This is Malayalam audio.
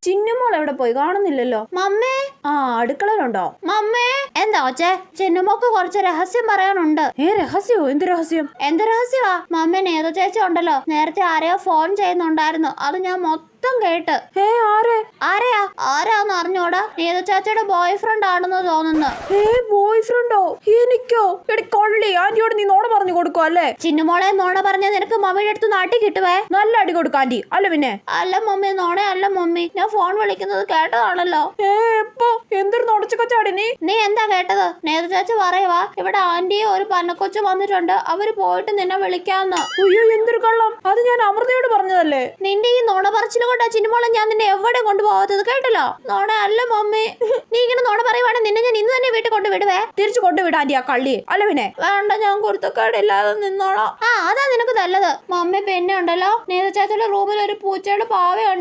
ചിന്നുമോൾ എവിടെ പോയി? കാണുന്നില്ലല്ലോ. മമ്മേ. ആ, അടുക്കളയിലുണ്ടോ? മമ്മേ. എന്താ ഒച്ചേ? ചിന്നുമോക്ക് കുറച്ച് രഹസ്യം പറയാനുണ്ട്. രഹസ്യമോ? എന്ത് രഹസ്യം? എന്ത് രഹസ്യമാ? മമ്മ നേതു ചേച്ചി ഉണ്ടല്ലോ, നേരത്തെ ആരെയോ ഫോൺ ചെയ്യുന്നുണ്ടായിരുന്നു. അത് ഞാൻ മൊത്തം കേട്ട്. ആരാന്ന് അറിഞ്ഞോടാ? നേതു ചേച്ചിയുടെ ബോയ് ഫ്രണ്ട് ആണെന്ന് തോന്നുന്നു. ബോയ് ഫ്രണ്ടോ? എനിക്കോ? എടി കൊള്ളി, ആന്റിയോട് നീ നോണ പറഞ്ഞു കൊടുക്കോ അല്ലേ? ചിന്നുമോളെ, നോണ പറഞ്ഞ നിനക്ക് മമ്മിയുടെ അടുത്ത് നാട്ടി കിട്ടുവേ. നല്ല അടി കൊടുക്കും ആന്റി. അല്ല പിന്നെ? അല്ല മമ്മി, നോണ അല്ല മമ്മി. ഞാൻ ഫോൺ വിളിക്കുന്നത് കേട്ടതാണല്ലോ. എപ്പോ? എന്തൊരു നുടച്ചുകൊച്ചാടി നീ എന്താ കേട്ടത്? നേതു ചേച്ചി പറയുവാ, ഇവിടെ ആന്റിയും ഒരു പന്നക്കൊച്ചു വന്നിട്ടുണ്ട്, അവര് പോയിട്ട് നിന്നെ വിളിക്കാന്ന്. അയ്യോ, എന്തൊരു കള്ളം! അത് ഞാൻ അമൃതയോട് പറഞ്ഞതല്ലേ. നിന്റെ ഈ നോണ പറച്ചില് കൊണ്ടാ ചിന്നുമോളെ ഞാൻ നിന്നെ എവിടെ കൊണ്ടുപോകാത്തത്, കേട്ടല്ലോ? നോണ അല്ല മമ്മി. നീ ഇങ്ങനെ നോണ പറയുവാണെങ്കിൽ നിന്നെ ഞാൻ ഇന്ന് തന്നെ വീട്ടിൽ കൊണ്ടുവിടുവേ. തിരിച്ചു കൊണ്ടുവിടാ ആന്റി ആ കള്ളി. അല്ല പിന്നെ? വേണ്ട, ഞാൻ കുരുത്തക്കേടില്ലാതെ നിന്നോളാം. അതാ നിനക്ക് നല്ലത്. മമ്മി പിന്നെ ഉണ്ടല്ലോ, നേതു ചേച്ചിയുടെ റൂമിൽ ഒരു പൂച്ചയുടെ പാവയുണ്ട്.